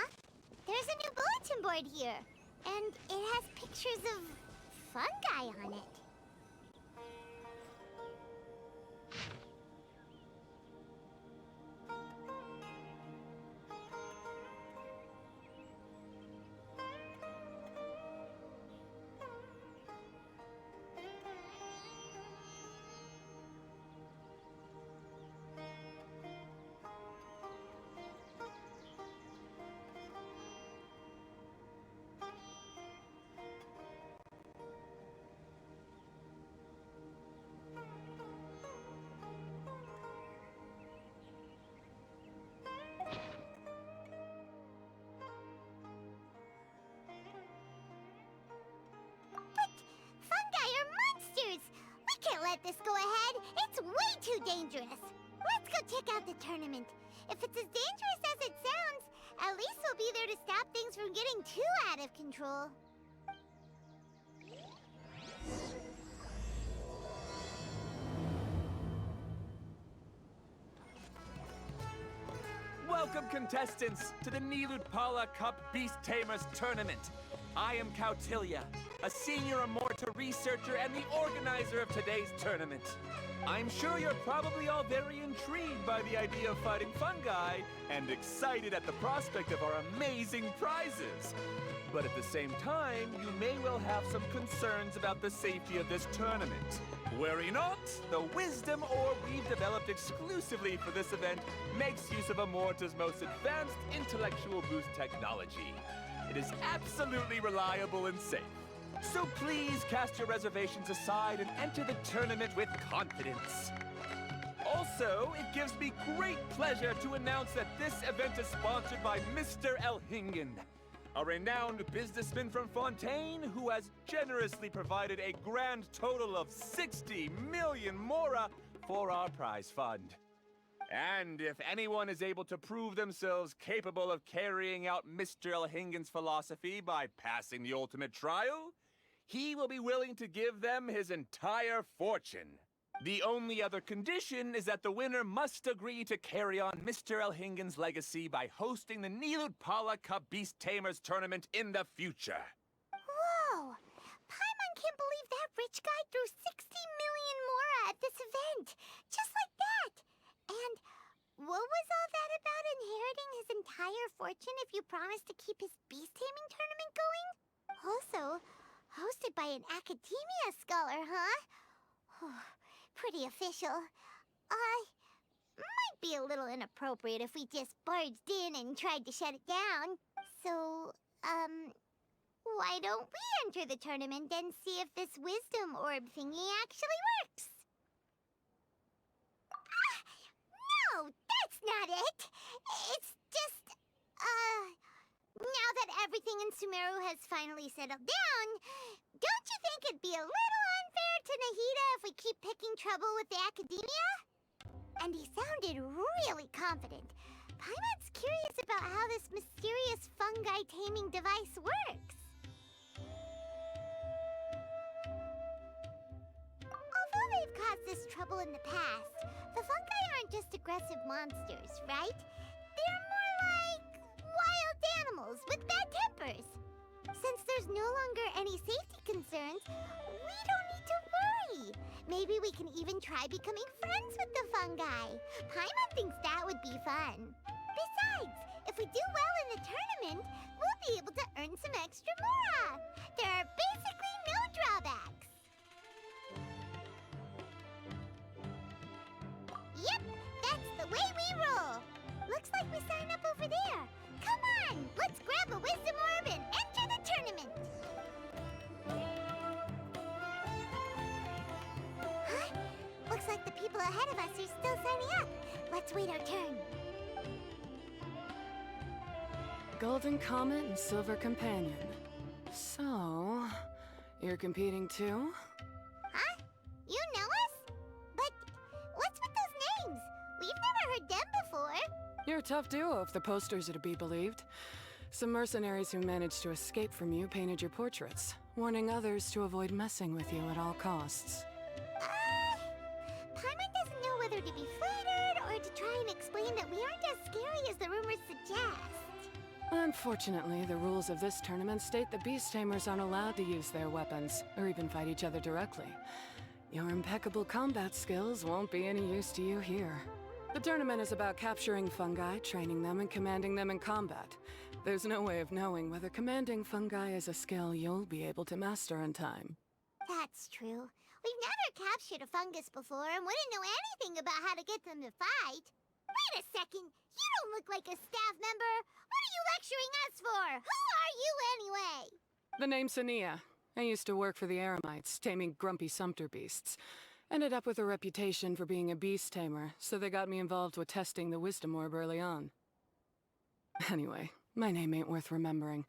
Huh? There's a new bulletin board here, and it has pictures of fungi on it. Let this go ahead. It's way too dangerous. Let's go check out the tournament. If it's as dangerous as it sounds, at least we'll be there to stop things from getting too out of control. Welcome, contestants, to the Niludpala Cup Beast Tamers Tournament. I am Cautilia, a senior Immorta researcher and the organizer of today's tournament. I'm sure you're probably all very intrigued by the idea of fighting fungi and excited at the prospect of our amazing prizes. But at the same time, you may well have some concerns about the safety of this tournament. Worry not, the wisdom orb we've developed exclusively for this event makes use of Immorta's most advanced intellectual boost technology. It is absolutely reliable and safe. So please cast your reservations aside and enter the tournament with confidence. Also, it gives me great pleasure to announce that this event is sponsored by Mr. Elhingen, a renowned businessman from Fontaine who has generously provided a grand total of 60 million mora for our prize fund. And if anyone is able to prove themselves capable of carrying out Mr. Elhingen's philosophy by passing the ultimate trial, he will be willing to give them his entire fortune. The only other condition is that the winner must agree to carry on Mr. Elhingen's legacy by hosting the Niludpala Cup Beast Tamers Tournament in the future. Whoa! Paimon can't believe that rich guy threw 60 million mora at this event! Just like that! And what was all that about inheriting his entire fortune if you promised to keep his beast taming tournament going? Also, hosted by an academia scholar, huh? Pretty official. Might be a little inappropriate if we just barged in and tried to shut it down. So, why don't we enter the tournament and see if this wisdom orb thingy actually works? No, that's not it! It's just, now that everything in Sumeru has finally settled down, don't you think it'd be a little unfair to Nahida if we keep picking trouble with the academia? And he sounded really confident. Paimon's curious about how this mysterious fungi taming device works. Although they've caused this trouble in the past, the fungi aren't just aggressive monsters, right? They're more like wild animals with bad tempers. Since there's no longer any safety concerns, we don't need to worry. Maybe we can even try becoming friends with the fungi. Paimon thinks that would be fun. Besides, if we do well in the tournament, we'll be able to earn some extra mora. There are basically no drawbacks. Yep, that's the way we roll. Looks like we sign up over there. Come on, let's grab a wisdom orb and enter the tournament. Huh? Looks like the people ahead of us are still signing up. Let's wait our turn. Golden Comet and Silver Companion. So, you're competing too? Huh? You know us? But what's with those names? We've never heard them before. You're a tough duo if the posters are to be believed. Some mercenaries who managed to escape from you painted your portraits, warning others to avoid messing with you at all costs. Paimon doesn't know whether to be flattered or to try and explain that we aren't as scary as the rumors suggest. Unfortunately, the rules of this tournament state that beast tamers aren't allowed to use their weapons, or even fight each other directly. Your impeccable combat skills won't be any use to you here. The tournament is about capturing fungi, training them, and commanding them in combat. There's no way of knowing whether commanding fungi is a skill you'll be able to master in time. That's true. We've never captured a fungus before and wouldn't know anything about how to get them to fight. Wait a second! You don't look like a staff member! What are you lecturing us for? Who are you anyway? The name's Sania. I used to work for the Eremites, taming grumpy sumpter beasts. Ended up with a reputation for being a beast tamer, so they got me involved with testing the wisdom orb early on. Anyway, my name ain't worth remembering.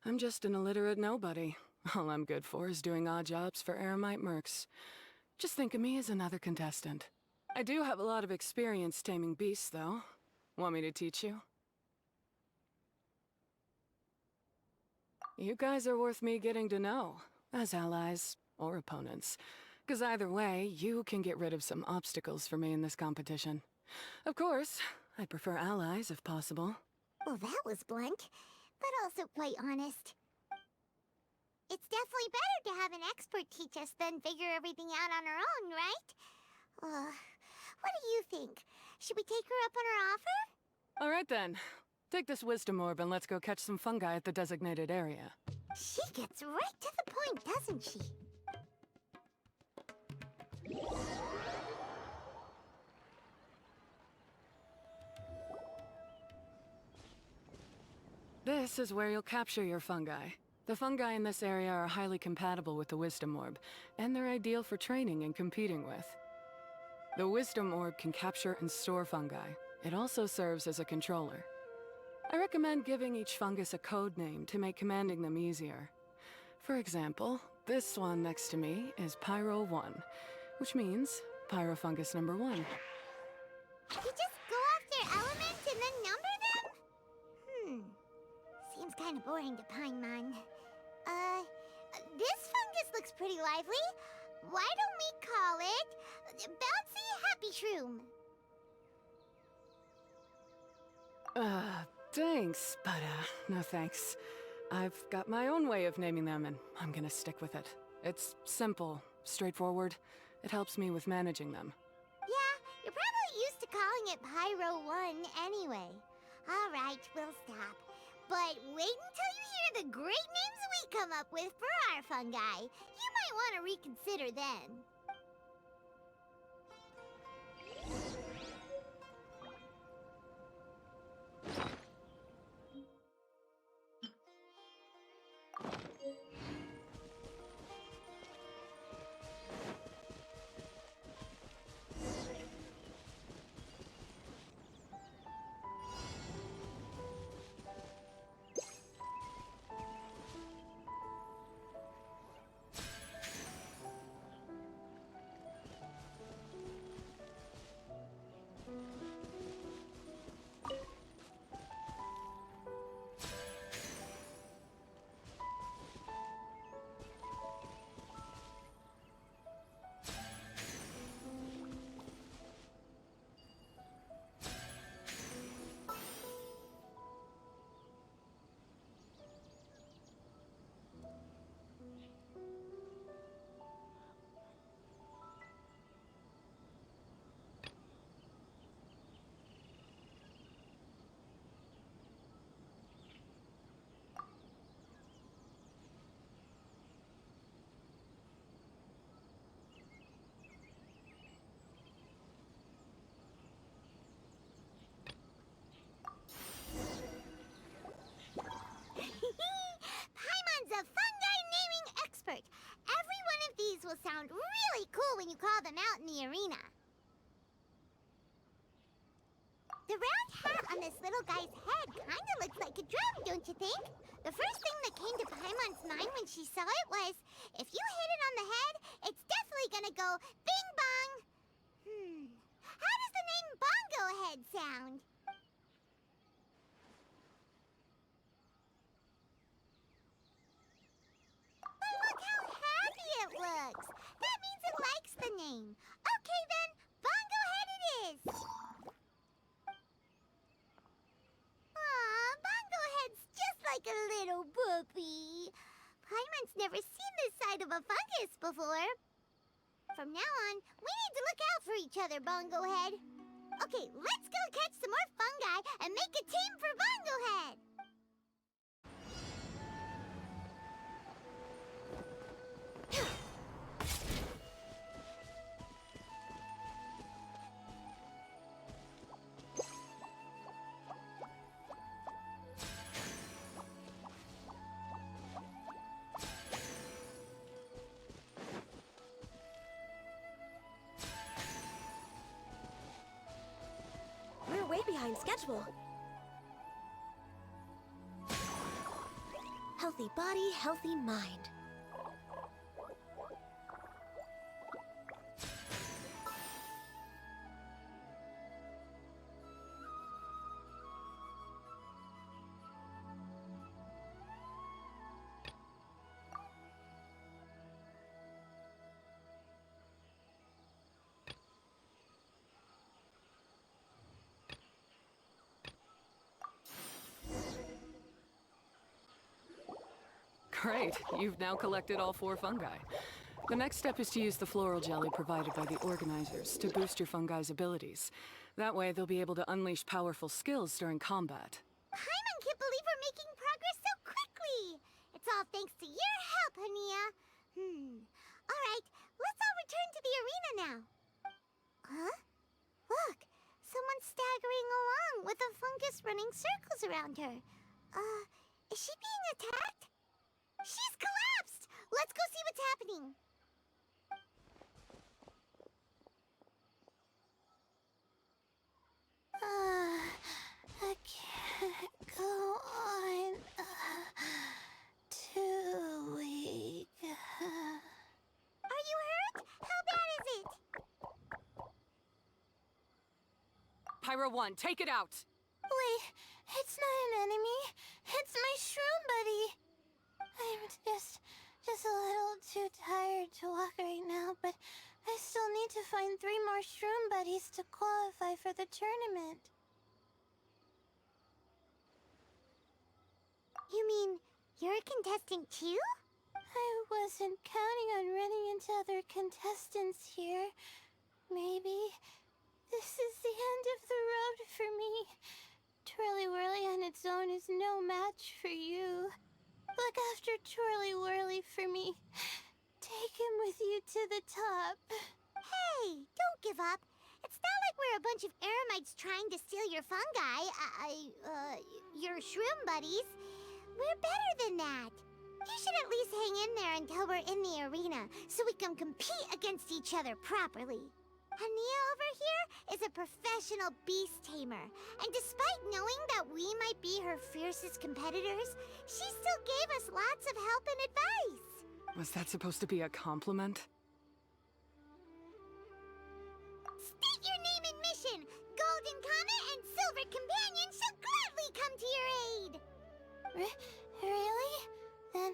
I'm just an illiterate nobody. All I'm good for is doing odd jobs for Eremite mercs. Just think of me as another contestant. I do have a lot of experience taming beasts, though. Want me to teach you? You guys are worth me getting to know, as allies or opponents. 'Cause either way, you can get rid of some obstacles for me in this competition. Of course, I'd prefer allies if possible. Well, that was blunt, but also quite honest. It's definitely better to have an expert teach us than figure everything out on our own, right? What do you think? Should we take her up on her offer? All right then. Take this wisdom orb and let's go catch some fungi at the designated area. She gets right to the point, doesn't she? This is where you'll capture your fungi. The fungi in this area are highly compatible with the wisdom orb, and they're ideal for training and competing with. The wisdom orb can capture and store fungi. It also serves as a controller. I recommend giving each fungus a code name to make commanding them easier. For example, this one next to me is Pyro 1, which means Pyrofungus number 1. You just go off their elements and then number them? Seems kind of boring to Paimon. This fungus looks pretty lively. Why don't we call it Bouncy Happy Shroom? Thanks, but no thanks. I've got my own way of naming them, and I'm gonna stick with it. It's simple, straightforward. It helps me with managing them. Yeah, you're probably used to calling it Pyro 1 anyway. All right, we'll stop. But wait until you hear the great names we come up with for our fungi. You might want to reconsider then. Paimon's a fungi naming expert. Every one of these will sound really cool when you call them out in the arena. The round hat on this little guy's head kinda looks like a drum, don't you think? The first thing that came to Paimon's mind when she saw it was, if you hit it on the head, it's definitely gonna go bing bong. How does the name Bongo Head sound? But look how happy it looks. That means it likes the name. Okay then, Bongo Head it is. Aw, Bongo Head's just Paimon's never seen this side of a fungus before. From now on, we need to look out for each other, Bongo Head. Okay, let's go catch some more fungi and make a team for Bongo Head! We're way behind schedule. Healthy body, healthy mind. Great, you've now collected all 4 fungi. The next step is to use the floral jelly provided by the organizers to boost your fungi's abilities. That way, they'll be able to unleash powerful skills during combat. Paimon can't believe we're making progress so quickly! It's all thanks to your help, Hania. Alright, let's all return to the arena now. Huh? Look, someone's staggering along with a fungus running circles around her. Is she being attacked? She's collapsed! Let's go see what's happening. I can't go on. Too weak. Are you hurt? How bad is it? Pyro 1, take it out! Wait, it's not an enemy. It's my shroom buddy. I'm just a little too tired to walk right now, but I still need to find 3 more shroom buddies to qualify for the tournament. You mean you're a contestant too? I wasn't counting on running into other contestants here. Maybe this is the end of the road for me. Twirly Whirly on its own is no match for you. Look after Twirly Whirly for me. Take him with you to the top. Hey, don't give up. It's not like we're a bunch of eremites trying to steal your fungi. Your shroom buddies. We're better than that. You should at least hang in there until we're in the arena, so we can compete against each other properly. Hania over here is a professional beast tamer, and despite knowing that we might be her fiercest competitors, she still gave us lots of help and advice. Was that supposed to be a compliment? State your name and mission! Golden Comet and Silver Companion shall gladly come to your aid! Really? Then,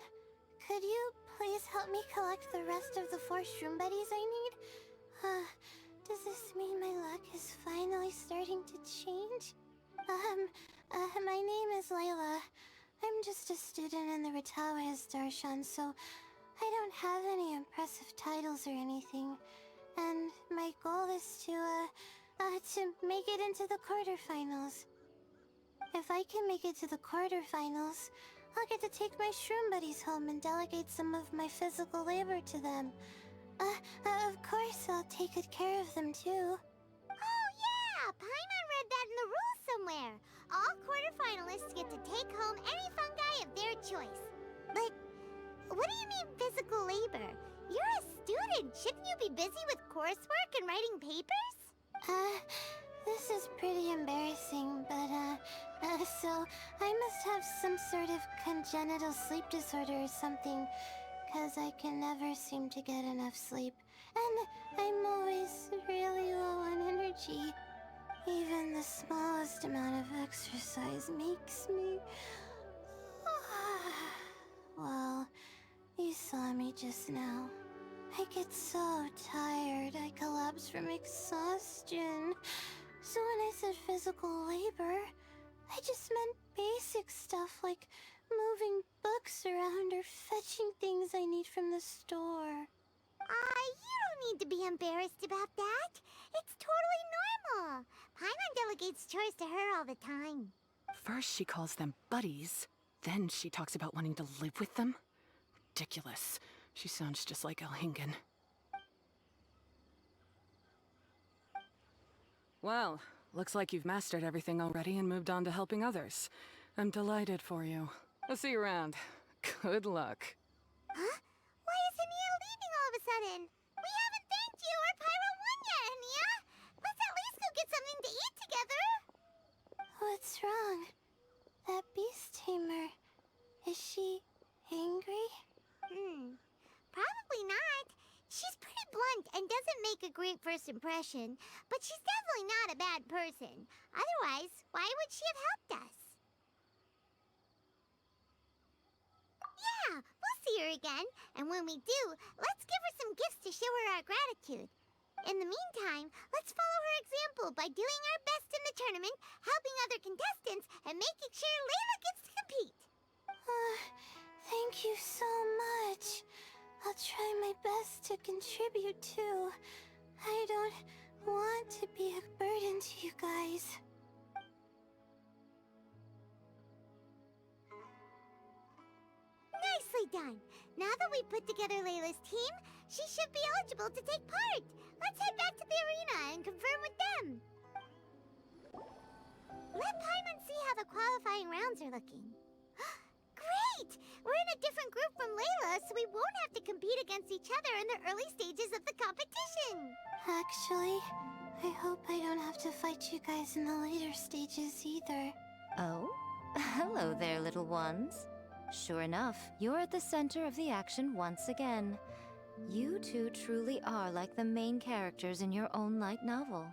could you please help me collect the rest of the 4 shroom buddies I need? Does this mean my luck is finally starting to change? My name is Layla. I'm just a student in the Ritawa's Darshan, so I don't have any impressive titles or anything. And my goal is to make it into the quarterfinals. If I can make it to the quarterfinals, I'll get to take my shroom buddies home and delegate some of my physical labor to them. Of course, I'll take good care of them, too. Oh, yeah! Paimon read that in the rules somewhere. All quarterfinalists get to take home any fungi of their choice. But what do you mean physical labor? You're a student. Shouldn't you be busy with coursework and writing papers? This is pretty embarrassing, but, so I must have some sort of congenital sleep disorder or something. 'Cause I can never seem to get enough sleep. And I'm always really low on energy. Even the smallest amount of exercise makes me... Well, you saw me just now. I get so tired, I collapse from exhaustion. So when I said physical labor, I just meant basic stuff like moving books around or fetching things I need from the store. You don't need to be embarrassed about that. It's totally normal. Paimon delegates chores to her all the time. First she calls them buddies, then she talks about wanting to live with them. Ridiculous. She sounds just like Elhingen. Well, looks like you've mastered everything already and moved on to helping others. I'm delighted for you. I'll see you around. Good luck. Huh? Why is Ania leaving all of a sudden? We haven't thanked you or Pyro One yet, Ania! Let's at least go get something to eat together! What's wrong? That beast tamer... is she... angry? Probably not. She's pretty blunt and doesn't make a great first impression, but she's definitely not a bad person. Otherwise, why would she have helped us? Yeah, we'll see her again, and when we do, let's give her some gifts to show her our gratitude. In the meantime, let's follow her example by doing our best in the tournament, helping other contestants, and making sure Layla gets to compete. Thank you so much. I'll try my best to contribute too. I don't want to be a burden to you guys. Nicely done. Now that we've put together Layla's team, she should be eligible to take part. Let's head back to the arena and confirm with them. Let Paimon see how the qualifying rounds are looking. Great! We're in a different group from Layla, so we won't have to compete against each other in the early stages of the competition. Actually, I hope I don't have to fight you guys in the later stages either. Oh? Hello there, little ones. Sure enough, you're at the center of the action once again. You two truly are like the main characters in your own light novel.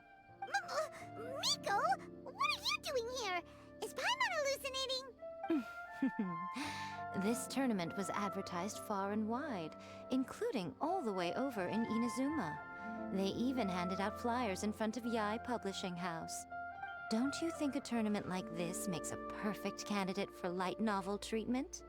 Miko? What are you doing here? Is Paimon hallucinating? This tournament was advertised far and wide, including all the way over in Inazuma. They even handed out flyers in front of Yae Publishing House. Don't you think a tournament like this makes a perfect candidate for light novel treatment?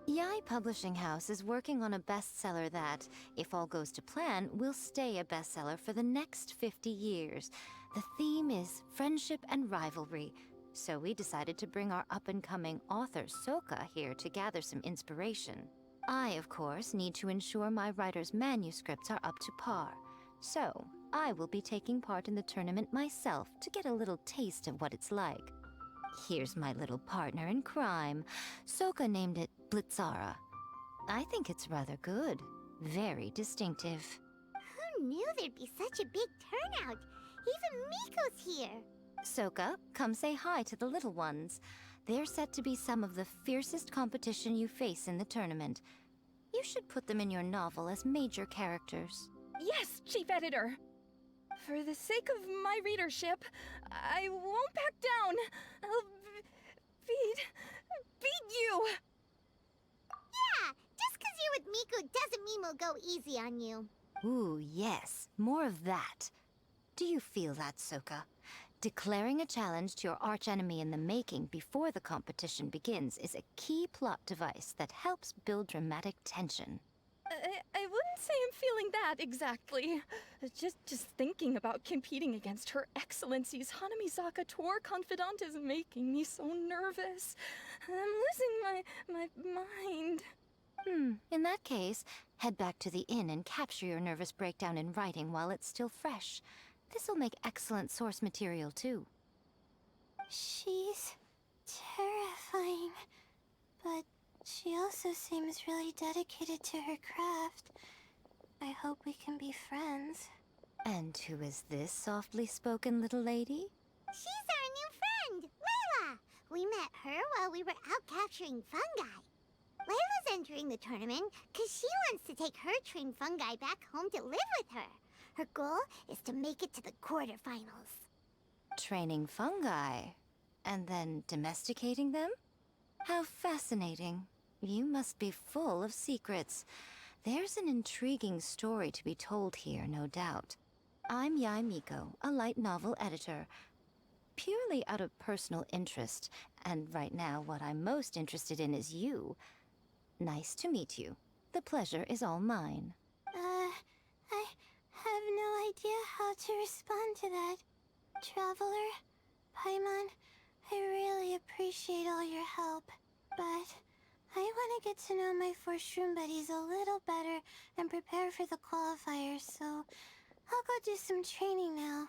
Yae Publishing House is working on a bestseller that, if all goes to plan, will stay a bestseller for the next 50 years. The theme is friendship and rivalry, so we decided to bring our up-and-coming author Soka here to gather some inspiration. I, of course, need to ensure my writer's manuscripts are up to par. So, I will be taking part in the tournament myself to get a little taste of what it's like. Here's my little partner in crime. Soka named it Blitzara. I think it's rather good. Very distinctive. Who knew there'd be such a big turnout? Even Miko's here. Soka, come say hi to the little ones. They're set to be some of the fiercest competition you face in the tournament. You should put them in your novel as major characters. Yes, Chief Editor! For the sake of my readership, I won't back down. I'll beat you! Yeah, just 'cause you're with Miko doesn't mean we'll go easy on you. Ooh, yes, more of that. Do you feel that, Soka? Declaring a challenge to your archenemy in the making before the competition begins is a key plot device that helps build dramatic tension. I wouldn't say I'm feeling that exactly. Just thinking about competing against Her Excellency's Hanamizaka tour confidant is making me so nervous. I'm losing my mind. In that case, head back to the inn and capture your nervous breakdown in writing while it's still fresh. This'll make excellent source material, too. She's terrifying, but she also seems really dedicated to her craft. I hope we can be friends. And who is this softly spoken little lady? She's our new friend, Layla! We met her while we were out capturing fungi. Layla's entering the tournament because she wants to take her trained fungi back home to live with her. Her goal is to make it to the quarterfinals. Training fungi, and then domesticating them? How fascinating. You must be full of secrets. There's an intriguing story to be told here, no doubt. I'm Yai Miko, a light novel editor. Purely out of personal interest, and right now what I'm most interested in is you. Nice to meet you. The pleasure is all mine. I have no idea how to respond to that. Traveler, Paimon, I really appreciate all your help, but I want to get to know my 4 shroom buddies a little better and prepare for the qualifiers, so I'll go do some training now.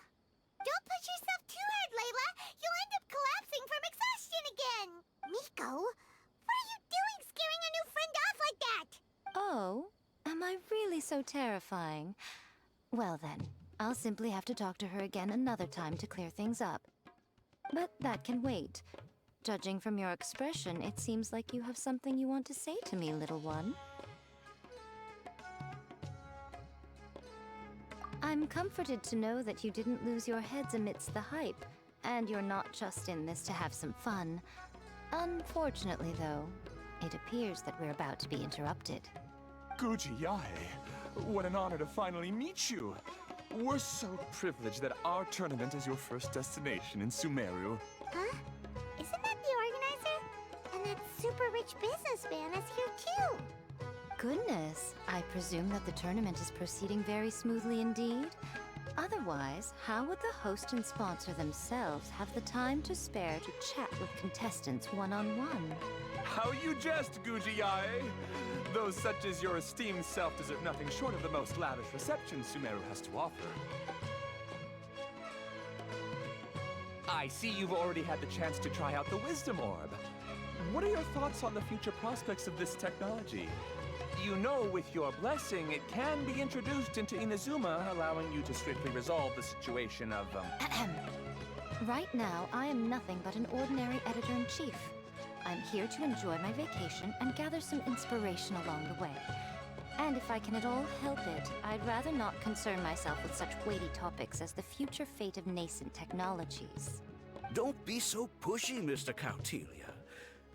Don't push yourself too hard, Layla! You'll end up collapsing from exhaustion again! Miko, what are you doing scaring a new friend off like that? Oh, am I really so terrifying? Well then, I'll simply have to talk to her again another time to clear things up. But that can wait. Judging from your expression, it seems like you have something you want to say to me, little one. I'm comforted to know that you didn't lose your heads amidst the hype, and you're not just in this to have some fun. Unfortunately, though, it appears that we're about to be interrupted. Guji Yae, what an honor to finally meet you. We're so privileged that our tournament is your first destination in Sumeru. Huh? Isn't that the organizer? And that super rich businessman is here too. Goodness, I presume that the tournament is proceeding very smoothly indeed. Otherwise, how would the host and sponsor themselves have the time to spare to chat with contestants one-on-one? How you jest, Guji Yae! Those such as your esteemed self deserve nothing short of the most lavish reception Sumeru has to offer. I see you've already had the chance to try out the Wisdom Orb. What are your thoughts on the future prospects of this technology? You know, with your blessing, it can be introduced into Inazuma, allowing you to swiftly resolve the situation of, Right now, I am nothing but an ordinary editor-in-chief. I'm here to enjoy my vacation and gather some inspiration along the way. And if I can at all help it, I'd rather not concern myself with such weighty topics as the future fate of nascent technologies. Don't be so pushy, Mr. Cautelia.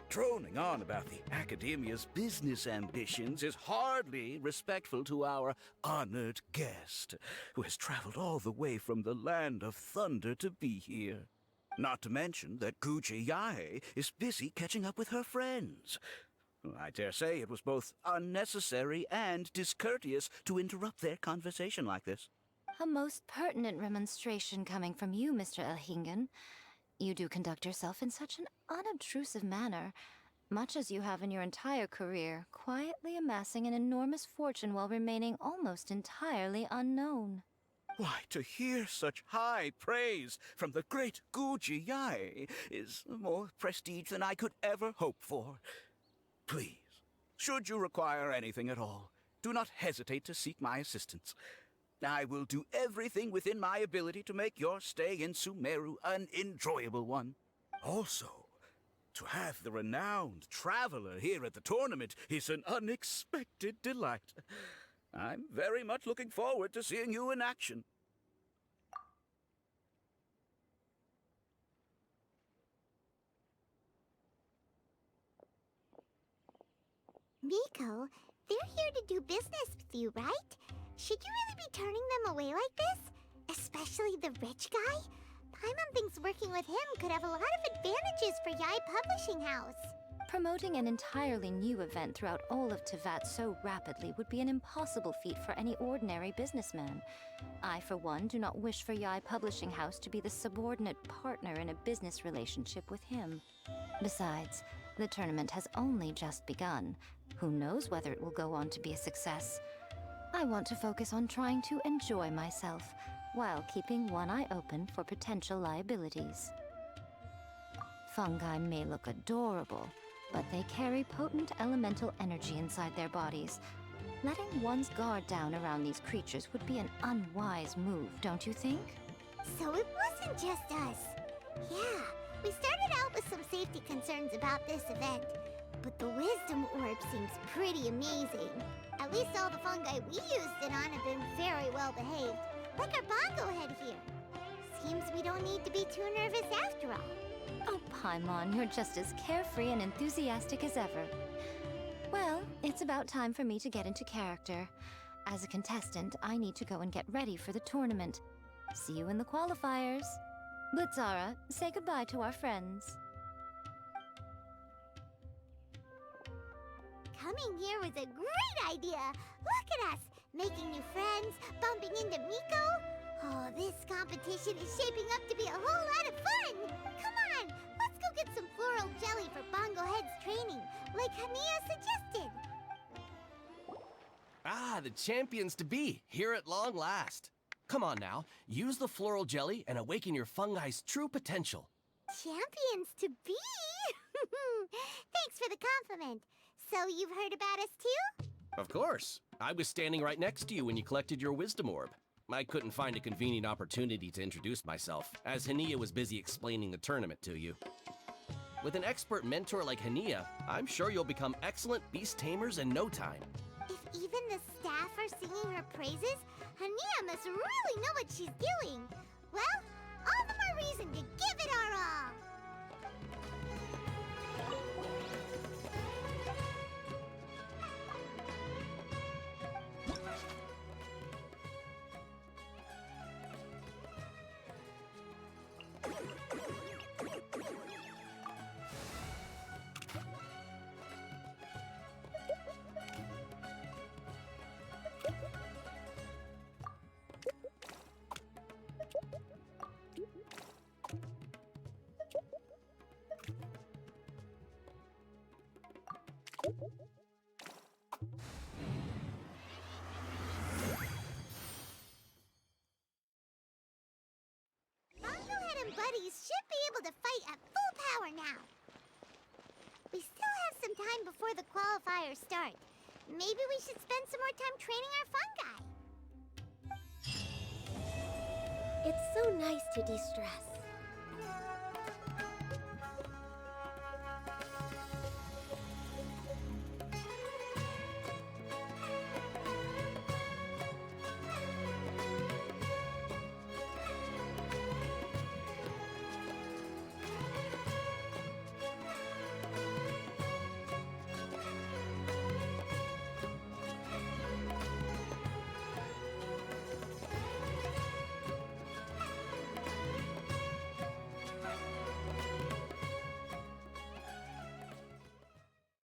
Droning on about the Academia's business ambitions is hardly respectful to our honored guest, who has traveled all the way from the land of thunder to be here. Not to mention that Guji Yae is busy catching up with her friends. I dare say it was both unnecessary and discourteous to interrupt their conversation like this. A most pertinent remonstration coming from you, Mr. Elhingen. You do conduct yourself in such an unobtrusive manner, much as you have in your entire career, quietly amassing an enormous fortune while remaining almost entirely unknown. Why, to hear such high praise from the great Guji Yae is more prestige than I could ever hope for. Please, should you require anything at all, do not hesitate to seek my assistance. I will do everything within my ability to make your stay in Sumeru an enjoyable one. Also, to have the renowned traveler here at the tournament is an unexpected delight. I'm very much looking forward to seeing you in action. Miko, they're here to do business with you, right? Should you really be turning them away like this? Especially the rich guy? Paimon thinks working with him could have a lot of advantages for Yae Publishing House. Promoting an entirely new event throughout all of Teyvat so rapidly would be an impossible feat for any ordinary businessman. I, for one, do not wish for Yae Publishing House to be the subordinate partner in a business relationship with him. Besides, the tournament has only just begun. Who knows whether it will go on to be a success? I want to focus on trying to enjoy myself, while keeping one eye open for potential liabilities. Fungi may look adorable, but they carry potent elemental energy inside their bodies. Letting one's guard down around these creatures would be an unwise move, don't you think? So it wasn't just us. Yeah, we started out with some safety concerns about this event, but the Wisdom Orb seems pretty amazing. At least all the fungi we used it on have been very well behaved, like our bongo head here. Seems we don't need to be too nervous after all. Oh, Paimon, you're just as carefree and enthusiastic as ever. Well, it's about time for me to get into character. As a contestant, I need to go and get ready for the tournament. See you in the qualifiers. Blitzara, say goodbye to our friends. Coming here was a great idea. Look at us, making new friends, bumping into Miko. Oh, this competition is shaping up to be a whole lot of fun. Come on, let's go get some floral jelly for Bongo Head's training, like Hania suggested. Ah, the champions to be, here at long last. Come on now, use the floral jelly and awaken your fungi's true potential. Champions to be? Thanks for the compliment. So you've heard about us too? Of course. I was standing right next to you when you collected your wisdom orb. I couldn't find a convenient opportunity to introduce myself, as Hania was busy explaining the tournament to you. With an expert mentor like Hania, I'm sure you'll become excellent beast tamers in no time. If even the staff are singing her praises, Hania must really know what she's doing. Well, all the more reason to give it our all. Bongohead and buddies should be able to fight at full power now. We still have some time before the qualifiers start. Maybe we should spend some more time training our fungi. It's so nice to de-stress.